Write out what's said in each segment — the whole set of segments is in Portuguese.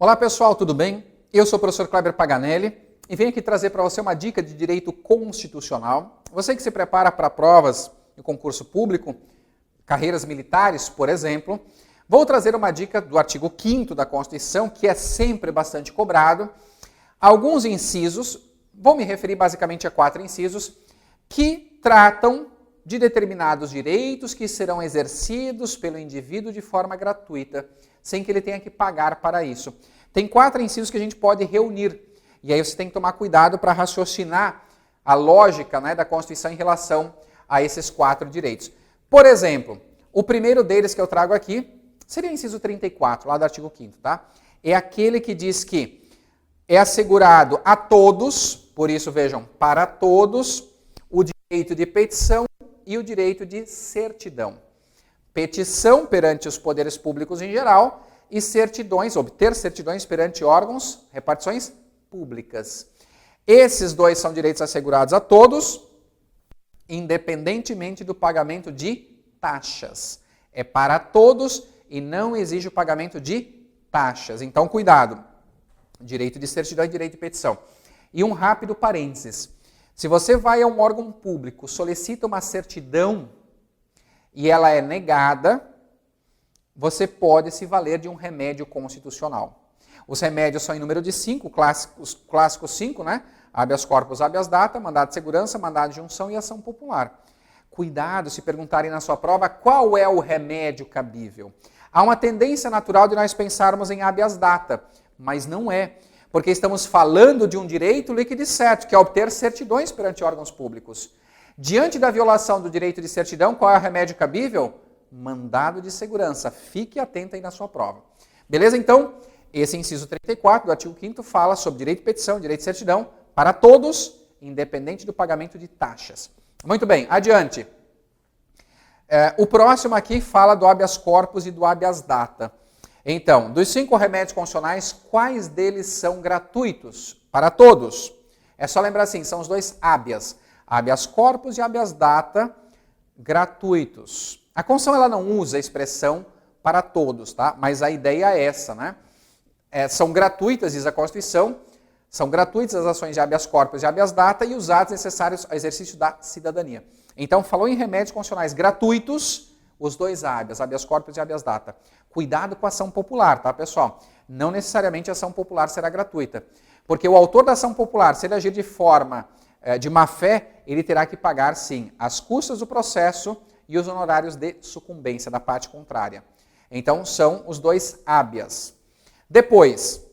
Olá pessoal, tudo bem? Eu sou o professor Kleber Paganelli e venho aqui trazer para você uma dica de direito constitucional. Você que se prepara para provas de concurso público, carreiras militares, por exemplo, vou trazer uma dica do artigo 5º da Constituição, que é sempre bastante cobrado. Alguns incisos, vou me referir basicamente a 4 incisos, que tratam de determinados direitos que serão exercidos pelo indivíduo de forma gratuita, sem que ele tenha que pagar para isso. Tem 4 incisos que a gente pode reunir, e aí você tem que tomar cuidado para raciocinar a lógica, da Constituição em relação a esses 4 direitos. Por exemplo, o primeiro deles que eu trago aqui seria o inciso 34, lá do artigo 5º, tá? É aquele que diz que é assegurado a todos, por isso vejam, para todos, o direito de petição e o direito de certidão. Petição perante os poderes públicos em geral e certidões, obter certidões perante órgãos, repartições públicas. Esses dois são direitos assegurados a todos, independentemente do pagamento de taxas. É para todos e não exige o pagamento de taxas. Então, cuidado. Direito de certidão e direito de petição. E um rápido parênteses. Se você vai a um órgão público, solicita uma certidão e ela é negada, você pode se valer de um remédio constitucional. Os remédios são em número de 5, clássicos 5, Habeas corpus, habeas data, mandado de segurança, mandado de junção e ação popular. Cuidado se perguntarem na sua prova qual é o remédio cabível. Há uma tendência natural de nós pensarmos em habeas data, mas não é. Porque estamos falando de um direito líquido e certo, que é obter certidões perante órgãos públicos. Diante da violação do direito de certidão, qual é o remédio cabível? Mandado de segurança. Fique atento aí na sua prova. Beleza? Então, esse inciso 34 do artigo 5º fala sobre direito de petição, direito de certidão para todos, independente do pagamento de taxas. Muito bem, adiante. O próximo aqui fala do habeas corpus e do habeas data. Então, dos 5 remédios constitucionais, quais deles são gratuitos para todos? É só lembrar assim, são os 2 habeas. Habeas corpus e habeas data gratuitos. A Constituição ela não usa a expressão para todos, tá? Mas a ideia é essa, são gratuitas, diz a Constituição, são gratuitas as ações de habeas corpus e habeas data e os atos necessários ao exercício da cidadania. Então, falou em remédios constitucionais gratuitos, os 2 habeas corpus e habeas data. Cuidado com a ação popular, tá, pessoal? Não necessariamente a ação popular será gratuita. Porque o autor da ação popular, se ele agir de forma de má fé, ele terá que pagar, sim, as custas do processo e os honorários de sucumbência da parte contrária. Então, são os 2 habeas. Depois,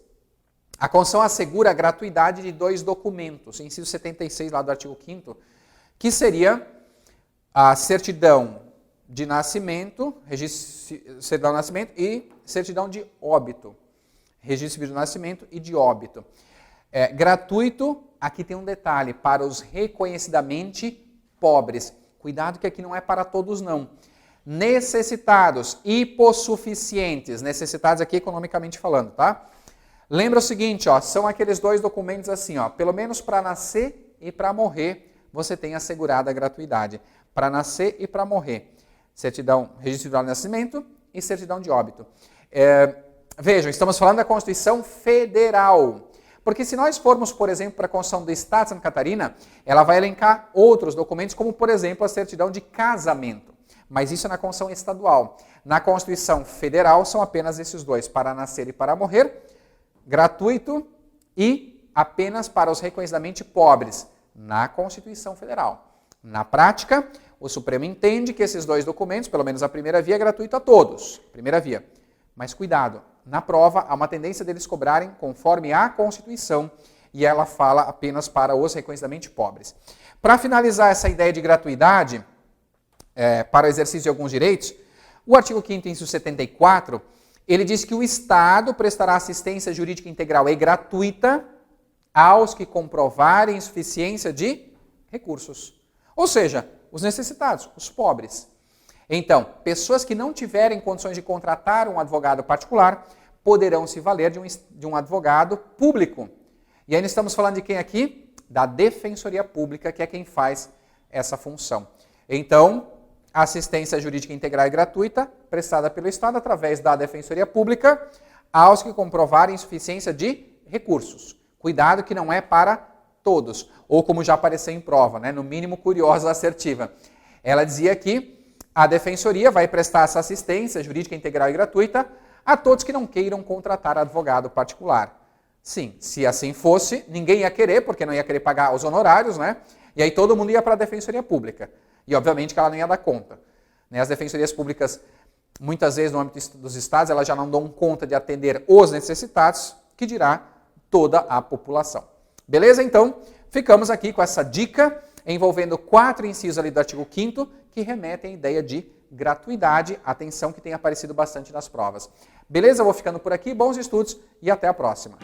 a Constituição assegura a gratuidade de 2 documentos, inciso 76 lá do artigo 5º, que seria a certidão de nascimento, certidão de nascimento e certidão de óbito. Registro civil de nascimento e de óbito. Gratuito, aqui tem um detalhe, para os reconhecidamente pobres. Cuidado que aqui não é para todos não. Necessitados, hipossuficientes, necessitados aqui economicamente falando, tá? Lembra o seguinte, são aqueles 2 documentos assim, pelo menos para nascer e para morrer, você tem assegurada a gratuidade. Para nascer e para morrer. Certidão, registro de nascimento e certidão de óbito. Vejam, estamos falando da Constituição Federal. Porque se nós formos, por exemplo, para a Constituição do Estado de Santa Catarina, ela vai elencar outros documentos, como, por exemplo, a certidão de casamento. Mas isso é na Constituição Estadual. Na Constituição Federal, são apenas esses 2, para nascer e para morrer, gratuito e apenas para os reconhecidamente pobres, na Constituição Federal. Na prática, o Supremo entende que esses 2 documentos, pelo menos a primeira via, é gratuito a todos. Primeira via. Mas cuidado, na prova há uma tendência deles cobrarem conforme a Constituição e ela fala apenas para os reconhecidamente pobres. Para finalizar essa ideia de gratuidade para o exercício de alguns direitos, o artigo 5º, inciso 74, ele diz que o Estado prestará assistência jurídica integral e gratuita aos que comprovarem insuficiência de recursos. Ou seja, os necessitados, os pobres. Então, pessoas que não tiverem condições de contratar um advogado particular poderão se valer de um advogado público. E ainda estamos falando de quem aqui? Da Defensoria Pública, que é quem faz essa função. Então, assistência jurídica integral e gratuita prestada pelo Estado através da Defensoria Pública aos que comprovarem insuficiência de recursos. Cuidado que não é para todos, ou como já apareceu em prova, né? No mínimo curiosa assertiva. Ela dizia que a defensoria vai prestar essa assistência jurídica integral e gratuita a todos que não queiram contratar advogado particular. Sim, se assim fosse, ninguém ia querer, porque não ia querer pagar os honorários, né? E aí todo mundo ia para a defensoria pública. E obviamente que ela não ia dar conta. Né? As defensorias públicas, muitas vezes no âmbito dos estados, elas já não dão conta de atender os necessitados, que dirá toda a população. Beleza? Então, ficamos aqui com essa dica envolvendo 4 incisos ali do artigo 5º que remetem à ideia de gratuidade, atenção que tem aparecido bastante nas provas. Beleza? Eu vou ficando por aqui, bons estudos e até a próxima.